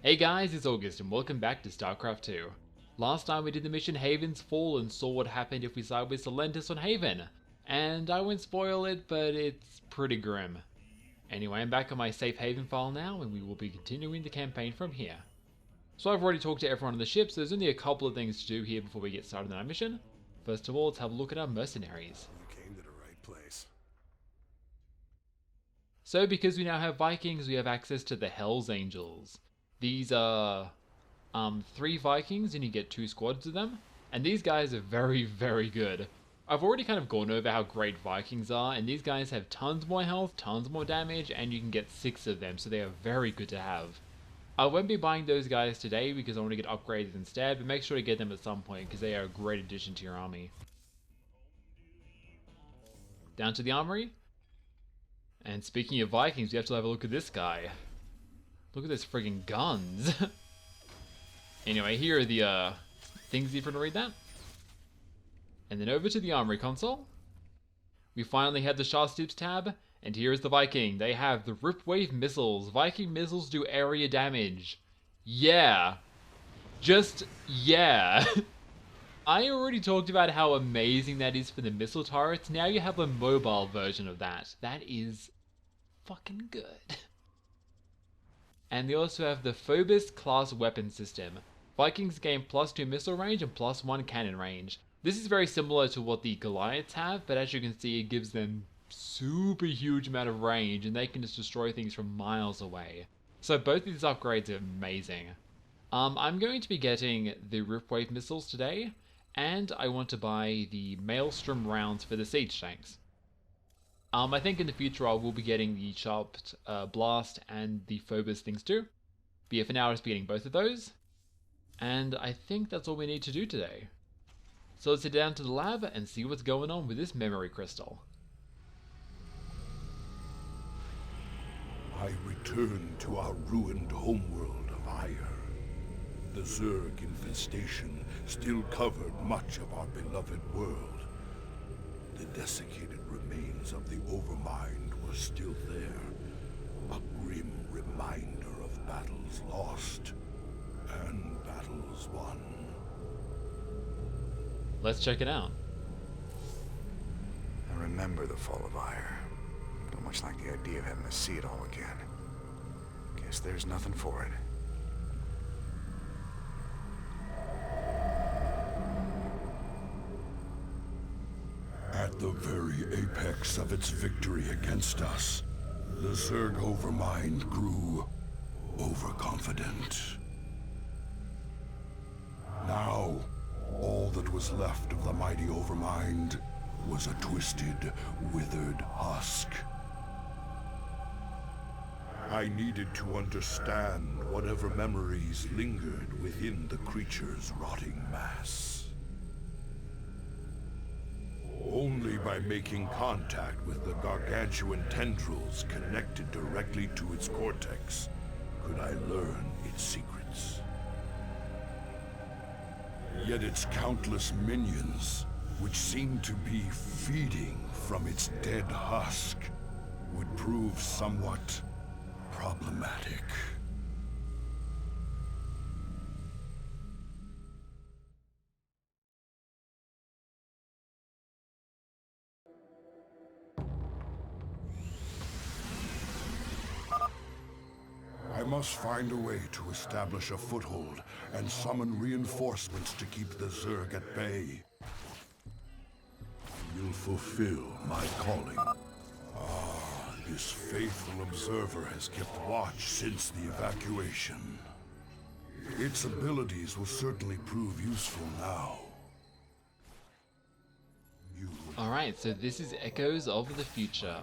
Hey guys, it's August and welcome back to StarCraft II. Last time we did the mission Haven's Fall and saw what happened if we side with Solentis on Haven. And I won't spoil it, but it's pretty grim. Anyway, I'm back on my safe haven file now and we will be continuing the campaign from here. So I've already talked to everyone on the ship, so there's only a couple of things to do here before we get started on our mission. First of all, let's have a look at our mercenaries. You came to the right place. So because we now have Vikings, we have access to the Hells Angels. These are 3 Vikings and you get 2 squads of them. And these guys are very, very good. I've already kind of gone over how great Vikings are, and these guys have tons more health, tons more damage, and you can get 6 of them, so they are very good to have. I won't be buying those guys today because I want to get upgraded instead, but make sure to get them at some point because they are a great addition to your army. Down to the armory. And speaking of Vikings, we have to have a look at this guy. Look at those friggin' guns. Anyway, here are the things if you want to read that. And then over to the armory console. We finally have the Shastoops tab, and here is the Viking. They have the Ripwave missiles. Viking missiles do area damage. Yeah. Just, yeah. I already talked about how amazing that is for the missile turrets. Now you have a mobile version of that. That is fucking good. And they also have the Phobos class weapon system. Vikings gain +2 missile range and +1 cannon range. This is very similar to what the Goliaths have, but as you can see, it gives them super huge amount of range and they can just destroy things from miles away. So both of these upgrades are amazing. I'm going to be getting the Ripwave missiles today, and I want to buy the Maelstrom rounds for the siege tanks. I think in the future I will be getting the Sharp Blast and the Phobos things too. But yeah, for now I'll just be getting both of those. And I think that's all we need to do today. So let's head down to the lab and see what's going on with this memory crystal. I return to our ruined homeworld of Aiur. The Zerg infestation still covered much of our beloved world. The desiccated remains of the Overmind were still there, a grim reminder of battles lost and battles won. Let's check it out. I remember the fall of Aiur. Don't much like the idea of having to see it all again. Guess there's nothing for it. At the very apex of its victory against us, the Zerg Overmind grew overconfident. Now, all that was left of the mighty Overmind was a twisted, withered husk. I needed to understand whatever memories lingered within the creature's rotting mass. Only by making contact with the gargantuan tendrils connected directly to its cortex could I learn its secrets. Yet its countless minions, which seemed to be feeding from its dead husk, would prove somewhat problematic. I must find a way to establish a foothold and summon reinforcements to keep the Zerg at bay. You'll fulfill my calling. Ah, this faithful observer has kept watch since the evacuation. Its abilities will certainly prove useful now. Alright, so this is Echoes of the Future.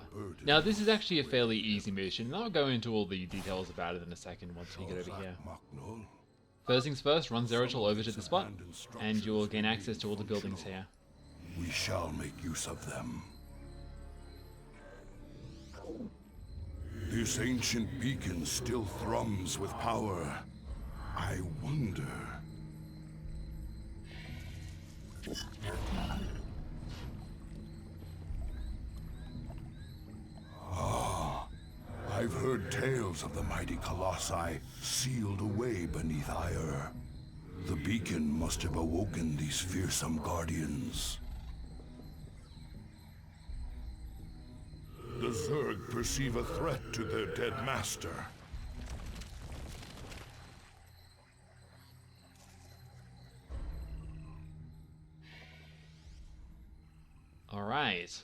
Now this is actually a fairly easy mission, and I'll go into all the details about it in a second once we get over here. First things first, run Zeratul over to the spot, and you'll gain access to all the buildings here. We shall make use of them. This ancient beacon still thrums with power. I wonder... I've heard tales of the mighty colossi sealed away beneath Aiur. The beacon must have awoken these fearsome guardians. The Zerg perceive a threat to their dead master. Alright.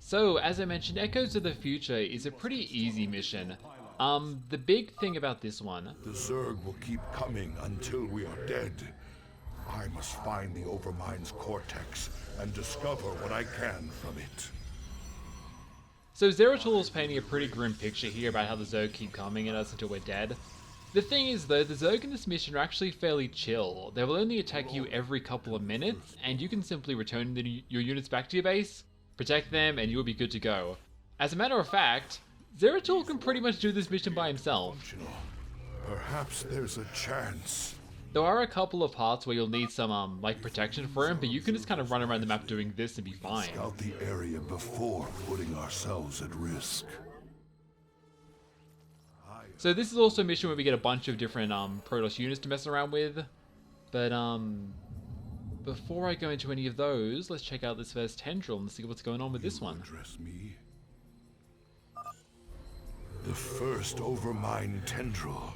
So, as I mentioned, Echoes of the Future is a pretty easy mission. The big thing about this one... The Zerg will keep coming until we are dead. I must find the Overmind's cortex and discover what I can from it. So Zeratul is painting a pretty grim picture here about how the Zerg keep coming at us until we're dead. The thing is though, the Zerg in this mission are actually fairly chill. They will only attack you every couple of minutes, and you can simply return your units back to your base, protect them, and you'll be good to go. As a matter of fact, Zeratul can pretty much do this mission by himself. Perhaps there's a chance. There are a couple of parts where you'll need some, like, protection for him, but you can just kind of run around the map doing this and be fine. Scout the area before putting ourselves at risk. So this is also a mission where we get a bunch of different, Protoss units to mess around with. But, before I go into any of those, let's check out this first tendril and see what's going on with this one. Address me. The first Overmind tendril.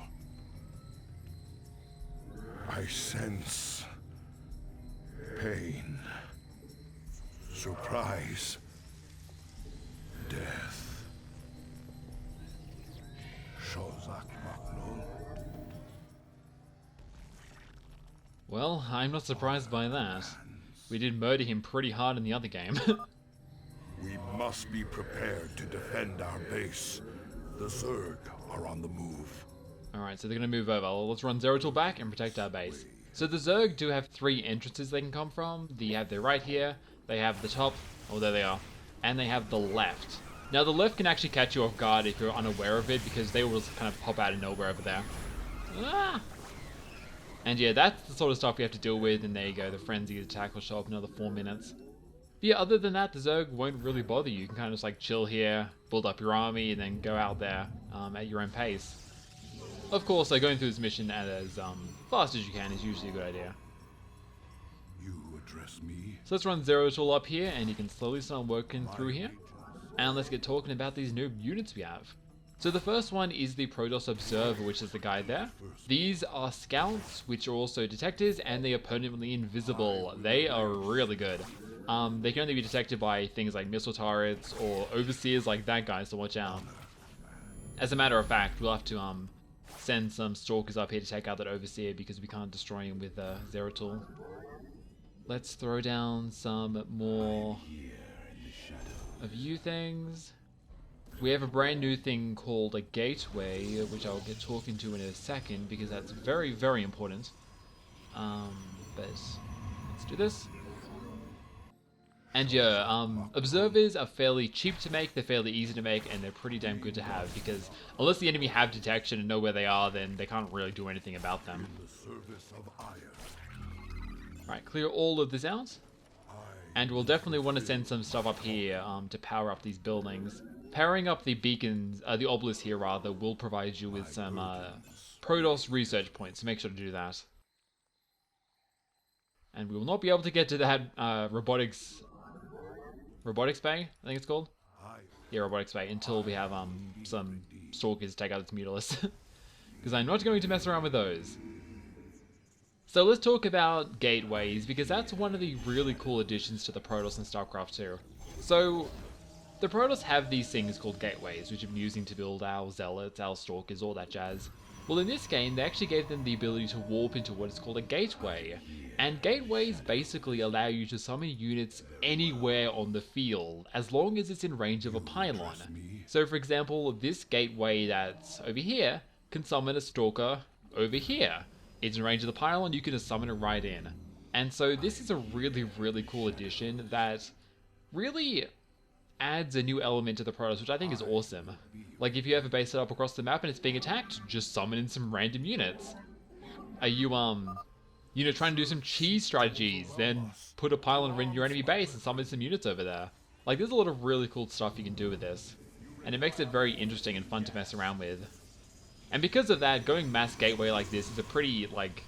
I sense pain, surprise, death. Well, I'm not surprised by that. We did murder him pretty hard in the other game. We must be prepared to defend our base. The Zerg are on the move. Alright, so they're going to move over. Let's run Zeratul back and protect our base. So the Zerg do have 3 entrances they can come from. They have their right here, they have the top, oh there they are, and they have the left. Now the left can actually catch you off guard if you're unaware of it, because they will just kind of pop out of nowhere over there. Ah! And yeah, that's the sort of stuff we have to deal with, and there you go, the frenzied attack will show up in another 4 minutes. But yeah, other than that, the Zerg won't really bother you. You can kind of just like chill here, build up your army, and then go out there at your own pace. Of course, going through this mission as fast as you can is usually a good idea. You address me. So let's run Zeratul up here, and you can slowly start working through here. And let's get talking about these new units we have. So the first one is the Protoss Observer, which is the guy there. These are scouts, which are also detectors, and they are permanently invisible. They are really good. They can only be detected by things like missile turrets or overseers like that guy, so watch out. As a matter of fact, we'll have to send some stalkers up here to take out that overseer because we can't destroy him with Zeratul. Let's throw down some more of you things. We have a brand new thing called a gateway, which I'll get talking to in a second because that's very, very important. But let's do this. And yeah, observers are fairly cheap to make, they're fairly easy to make, and they're pretty damn good to have because unless the enemy have detection and know where they are, then they can't really do anything about them. Right, clear all of this out. And we'll definitely want to send some stuff up here to power up these buildings. Powering up the beacons, the obelisks here rather, will provide you with some Protoss research points, so make sure to do that. And we will not be able to get to that robotics bay, I think it's called. Yeah, robotics bay, until we have some stalkers take out its mutalisk. Because I'm not going to mess around with those. So let's talk about gateways, because that's one of the really cool additions to the Protoss in StarCraft II. So the Protoss have these things called gateways, which I'm using to build our zealots, our stalkers, all that jazz. Well, in this game, they actually gave them the ability to warp into what is called a gateway. And gateways basically allow you to summon units anywhere on the field, as long as it's in range of a pylon. So for example, this gateway that's over here can summon a stalker over here. It's in range of the pylon, you can just summon it right in. And so this is a really, really cool addition that really adds a new element to the Protoss, which I think is awesome. Like if you have a base set up across the map and it's being attacked, just summon in some random units. Are you, you know, trying to do some cheese strategies, then put a pylon in your enemy base and summon some units over there. Like there's a lot of really cool stuff you can do with this. and it makes it very interesting and fun to mess around with. And because of that, going mass gateway like this is a pretty, like,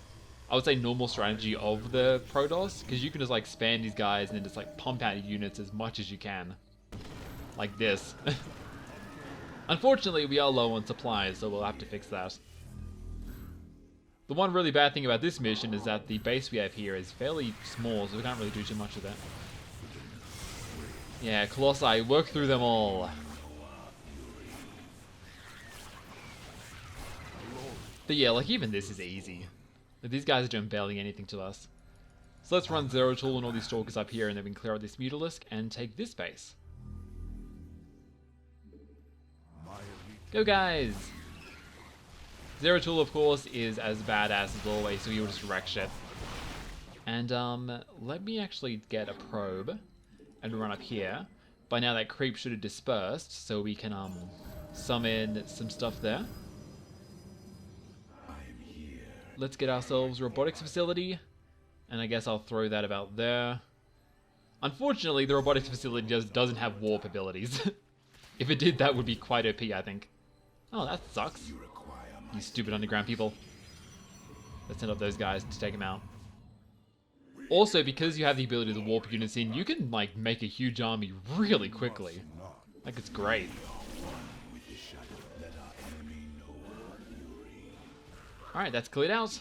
I would say normal strategy of the Protoss, because you can just like spam these guys and then just like pump out units as much as you can. Like this. Unfortunately, we are low on supplies, so we'll have to fix that. The one really bad thing about this mission is that the base we have here is fairly small, so we can't really do too much with it. Yeah, Colossi, work through them all. But yeah, like even this is easy. Like, these guys are doing barely anything to us. So let's run Zeratul and all these stalkers up here, and then we can clear out this Mutalisk and take this base. Go guys! Zeratul, of course, is as badass as always, so he will just wreck shit. And let me actually get a probe and run up here. By now that creep should have dispersed, so we can summon some stuff there. Let's get ourselves a robotics facility, and I guess I'll throw that about there. Unfortunately, the robotics facility just doesn't have warp abilities. If it did, that would be quite OP, I think. Oh, that sucks. You stupid underground people. Let's send up those guys to take him out. Also, because you have the ability to warp units in, you can like make a huge army really quickly. Like, it's great. Alright, that's cleared out.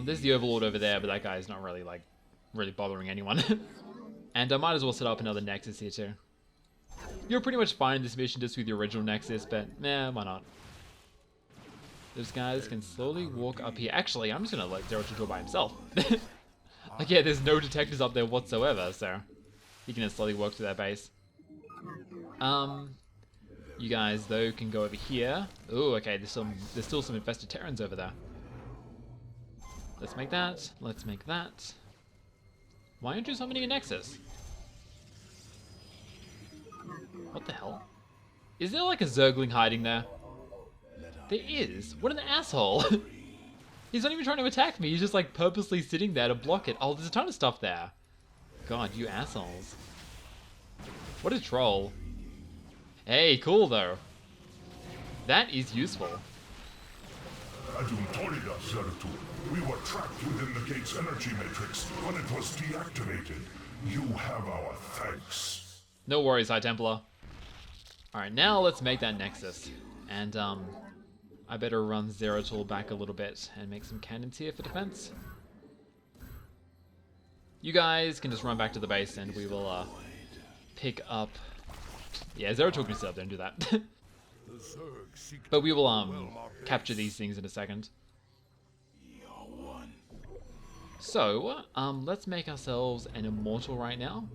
There's the Overlord over there, but that guy's not really, like, really bothering anyone. And I might as well set up another Nexus here, too. You're pretty much fine in this mission just with the original Nexus, but, nah, why not? Those guys can slowly walk up here. Actually, I'm just gonna let Zeratul go by himself. Like, yeah, there's no detectors up there whatsoever, so he can just slowly work through that base. You guys, though, can go over here. Ooh, okay, there's still some infested Terrans over there. Let's make that. Let's make that. Why aren't you summoning a Nexus? What the hell? Is there like a Zergling hiding there? There is. What an asshole. He's not even trying to attack me. He's just like purposely sitting there to block it. Oh, there's a ton of stuff there. God, you assholes. What a troll. Hey, cool though. That is useful. Zeratul. We were trapped within the gate's energy matrix when it was deactivated. You have our thanks. No worries, High Templar. Alright, now let's make that Nexus. And, I better run Zeratul back a little bit and make some cannons here for defense. You guys can just run back to the base and we will, pick up... Yeah, Zeratul can sit up there and do that. But we will, capture these things in a second. So, let's make ourselves an Immortal right now.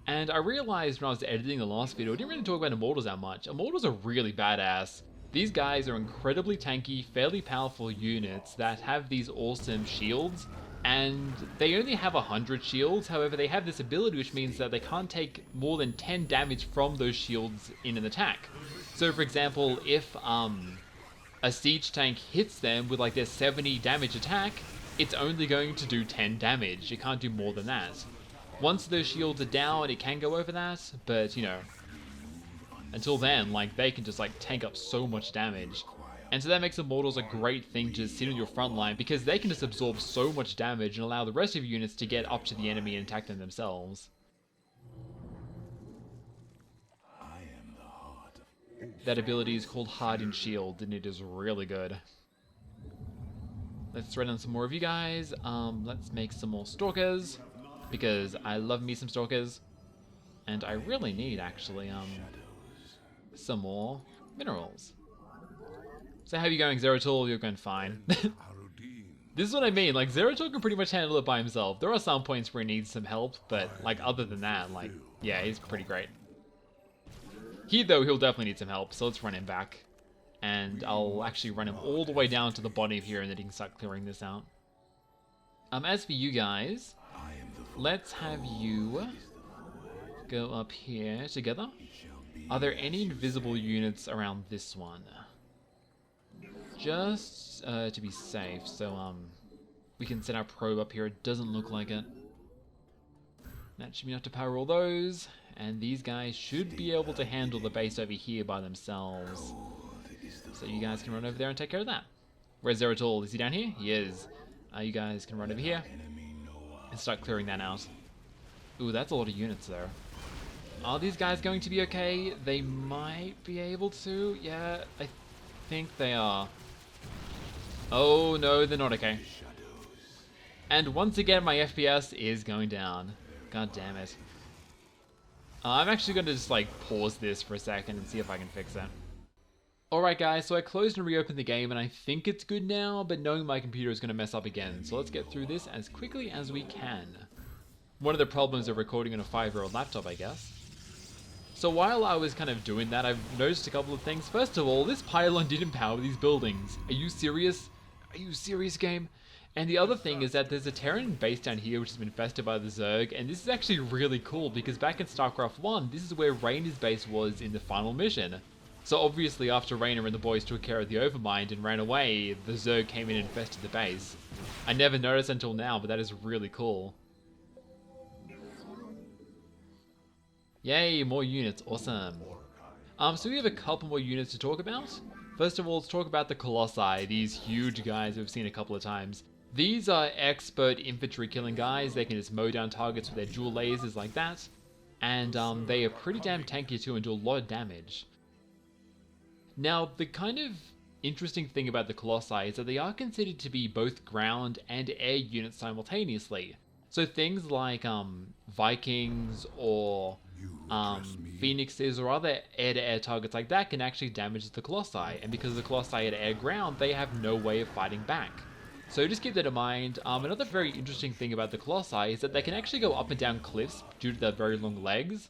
And I realized when I was editing the last video, I didn't really talk about Immortals that much. Immortals are really badass. These guys are incredibly tanky, fairly powerful units that have these awesome shields. And they only have 100 shields, however they have this ability which means that they can't take more than 10 damage from those shields in an attack. So for example, if a siege tank hits them with like their 70 damage attack, it's only going to do 10 damage. It can't do more than that. Once those shields are down, it can go over that, but you know, until then, like, they can just like tank up so much damage. And so that makes Immortals a great thing to just sit on your front line, because they can just absorb so much damage and allow the rest of your units to get up to the enemy and attack them themselves. That ability is called Hardened Shield, and it is really good. Let's thread on some more of you guys. Let's make some more Stalkers, because I love me some Stalkers. And I really need, actually, some more minerals. So how are you going, Zeratul? You're going fine. This is what I mean, like, Zeratul can pretty much handle it by himself. There are some points where he needs some help, but, like, other than that, like, yeah, he's pretty great. Here, though, he'll definitely need some help, so let's run him back. And I'll actually run him all the way down to the bottom of here, and then he can start clearing this out. As for you guys, let's have you go up here together. Are there any invisible units around this one? Just to be safe, so we can set our probe up here. It doesn't look like it. That should be enough to power all those. And these guys should be able to handle the base over here by themselves. So you guys can run over there and take care of that. Where's Zeratul? Is he down here? He is. You guys can run over here and start clearing that out. Ooh, that's a lot of units there. Are these guys going to be okay? They might be able to. Yeah, I think they are. Oh no, they're not okay. And once again, my FPS is going down. God damn it. I'm actually going to just like pause this for a second and see if I can fix it. Alright guys, so I closed and reopened the game and I think it's good now, but knowing my computer is going to mess up again. So let's get through this as quickly as we can. One of the problems of recording on a 5-year-old laptop, I guess. So while I was kind of doing that, I've noticed a couple of things. First of all, this pylon didn't power these buildings. Are you serious? Are you serious, game? And the other thing is that there's a Terran base down here which has been infested by the Zerg, and this is actually really cool because back in StarCraft I, this is where Rainer's base was in the final mission. So obviously after Rainer and the boys took care of the Overmind and ran away, the Zerg came in and infested the base. I never noticed until now, but that is really cool. Yay, more units, awesome. So we have a couple more units to talk about. First of all, let's talk about the Colossi, these huge guys we've seen a couple of times. These are expert infantry killing guys. They can just mow down targets with their dual lasers like that. And they are pretty damn tanky too and do a lot of damage. Now, the kind of interesting thing about the Colossi is that they are considered to be both ground and air units simultaneously. So things like Vikings or Phoenixes or other air-to-air targets like that can actually damage the Colossi. And because the Colossi are air ground, they have no way of fighting back. So just keep that in mind. Another very interesting thing about the Colossi is that they can actually go up and down cliffs due to their very long legs,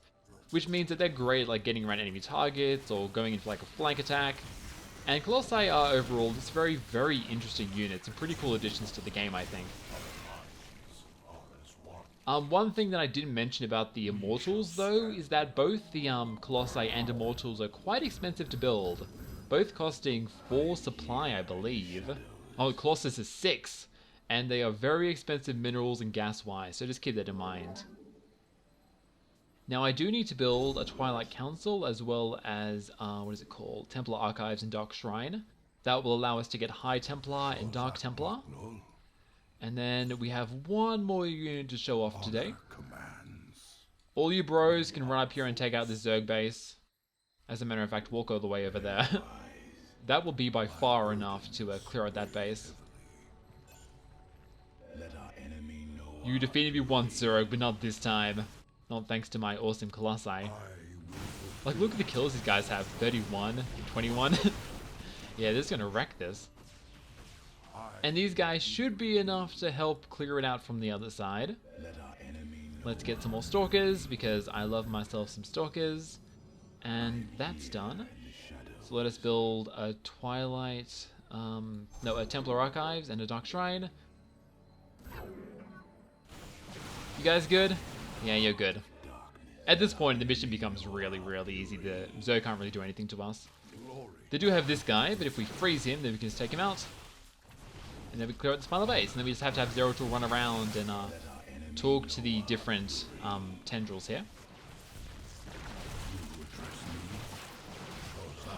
which means that they're great at like getting around enemy targets or going into like a flank attack. And Colossi are overall just very, very interesting units and pretty cool additions to the game, I think. One thing that I didn't mention about the Immortals though is that both the Colossi and Immortals are quite expensive to build, both costing 4 supply, I believe. Oh, Colossus is 6, and they are very expensive minerals and gas-wise, so just keep that in mind. Now I do need to build a Twilight Council as well as, what is it called? Templar Archives and Dark Shrine. That will allow us to get High Templar and Dark Templar. And then we have one more unit to show off today. All you bros can run up here and take out this Zerg base. As a matter of fact, walk all the way over there. That will be by far enough to clear out that base. You defeated me once, Zerg, but not this time. Not thanks to my awesome Colossi. Like, look at the kills these guys have. 31, 21. Yeah, they're just gonna wreck this. And these guys should be enough to help clear it out from the other side. Let's get some more Stalkers, because I love myself some Stalkers. And that's done. So let us build a Twilight, a Templar Archives and a Dark Shrine. You guys good? Yeah, you're good. At this point, the mission becomes really, really easy. The Zerg can't really do anything to us. They do have this guy, but if we freeze him, then we can just take him out. And then we clear out the final base, and then we just have to have Zeratul run around and talk to the different tendrils here.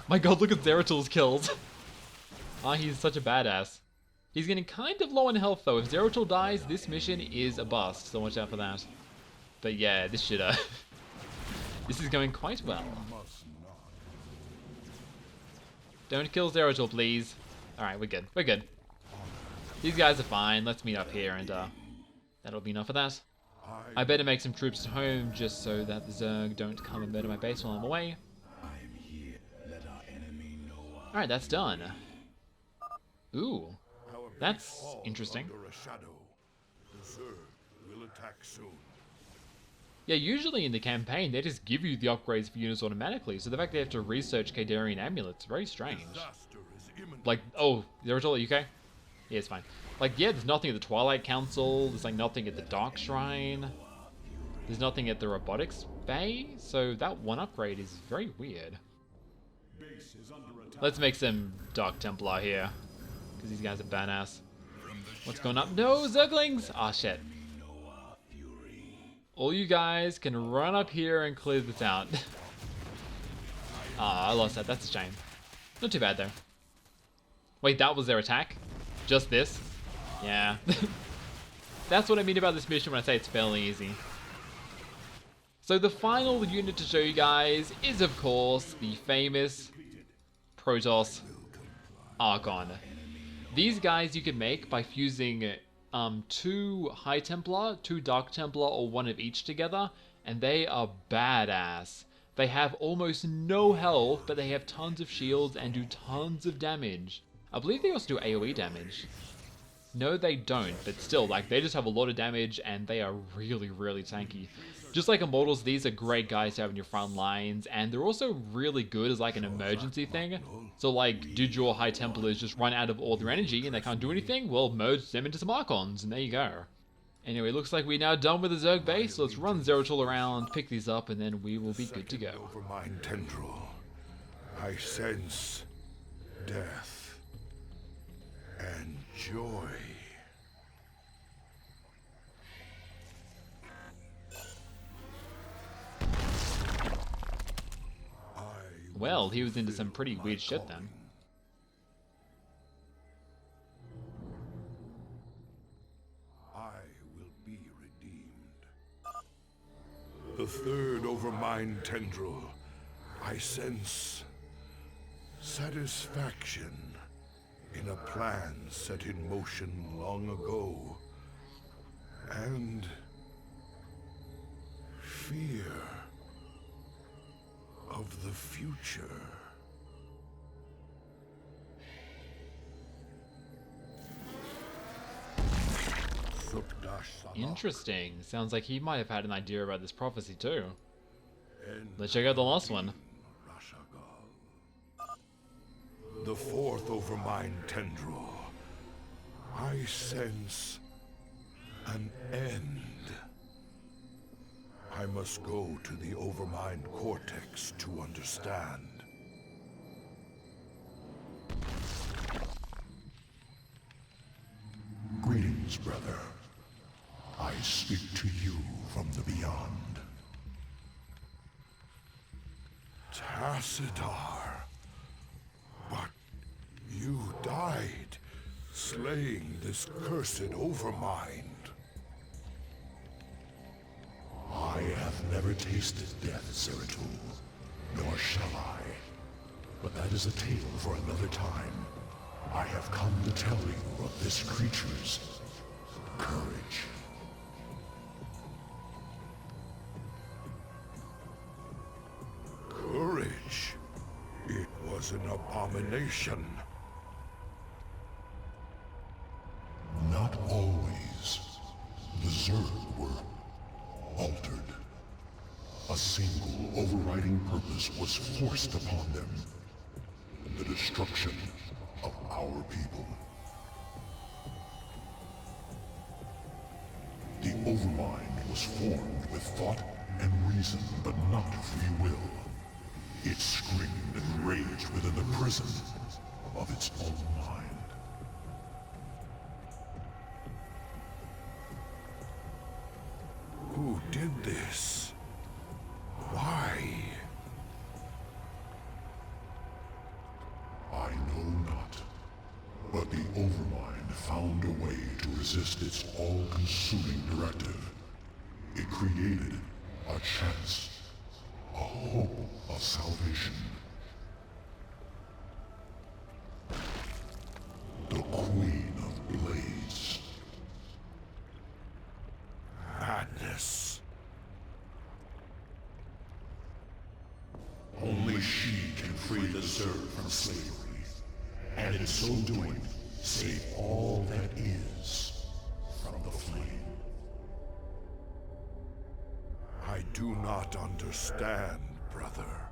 My god, look at Zeratul's kills. He's such a badass. He's getting kind of low on health though. If Zeratul dies, this mission is a bust, so watch out for that. But yeah, this should this is going quite well. Don't kill Zeratul, please. Alright, we're good. We're good. These guys are fine. Let's meet up here and that'll be enough of that. I better make some troops at home just so that the Zerg don't come and murder my base while I'm away. Alright, that's done. Ooh, that's interesting. Yeah, usually in the campaign, they just give you the upgrades for units automatically, so the fact they have to research Kadarian amulets is very strange. Like, oh, Zeratul, are you okay? Yeah, it's fine. Like, yeah, there's nothing at the Twilight Council, there's like nothing at the Dark Shrine, there's nothing at the Robotics Bay, so that one upgrade is very weird. Let's make some Dark Templar here, because these guys are badass. What's going up? No, Zerglings! Ah, shit. All you guys can run up here and clear this out. Ah, I lost that. That's a shame. Not too bad, though. Wait, that was their attack? Just this? Yeah. That's what I mean about this mission when I say it's fairly easy. So the final unit to show you guys is, of course, the famous Protoss Archon. These guys you can make by fusing 2 High Templar, 2 Dark Templar, or 1 of each together, and they are badass. They have almost no health, but they have tons of shields and do tons of damage. I believe they also do AoE damage. No, they don't, but still, like, they just have a lot of damage, and they are really, really tanky. Just like Immortals, these are great guys to have in your front lines, and they're also really good as, like, an emergency thing. So, like, did your High Templars just run out of all their energy and they can't do anything? Well, merge them into some Archons, and there you go. Anyway, looks like we're now done with the Zerg base, so let's run Zeratul around, pick these up, and then we will be good to go. Overmind tendril, I sense death and joy. Well, he was into some pretty weird shit then. I will be redeemed. The third Overmind tendril, I sense satisfaction in a plan set in motion long ago, and fear of the future. Interesting. Sounds like he might have had an idea about this prophecy too. Let's check out the last one. The fourth Overmind tendril, I sense an end. I must go to the Overmind cortex to understand. Greetings, brother. I speak to you from the beyond. Tassadar, but you died, slaying this cursed Overmind. I have never tasted death, Zeratul, nor shall I. But that is a tale for another time. I have come to tell you of this creature's courage. Courage? It was an abomination. Not always. The Zerg were altered. A single overriding purpose was forced upon them. The destruction of our people. The Overmind was formed with thought and reason, but not free will. It screamed and raged within the prison of its own mind. Who did this? Why? I know not. But the Overmind found a way to resist its all-consuming directive. It created a chance, a hope of salvation. The Queen of Blades. Madness. Only she can free the Zerg from slavery, and in so doing, save all that is from the flame. I do not understand, brother.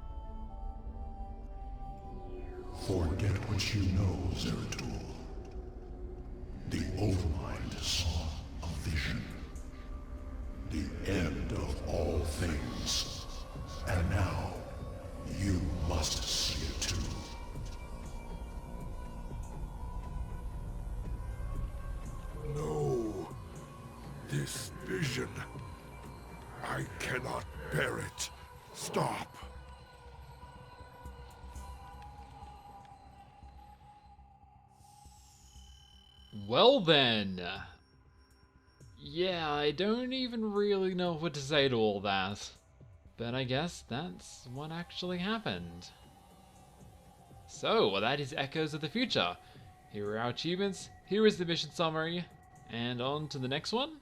Forget what you know, Zeratul. The Overmind saw a vision. The end of all things. And now, you must see it too. No. This vision I cannot bear it. Stop. Well then. Yeah, I don't even really know what to say to all that. But I guess that's what actually happened. So, that is Echoes of the Future. Here are our achievements, here is the mission summary, and on to the next one.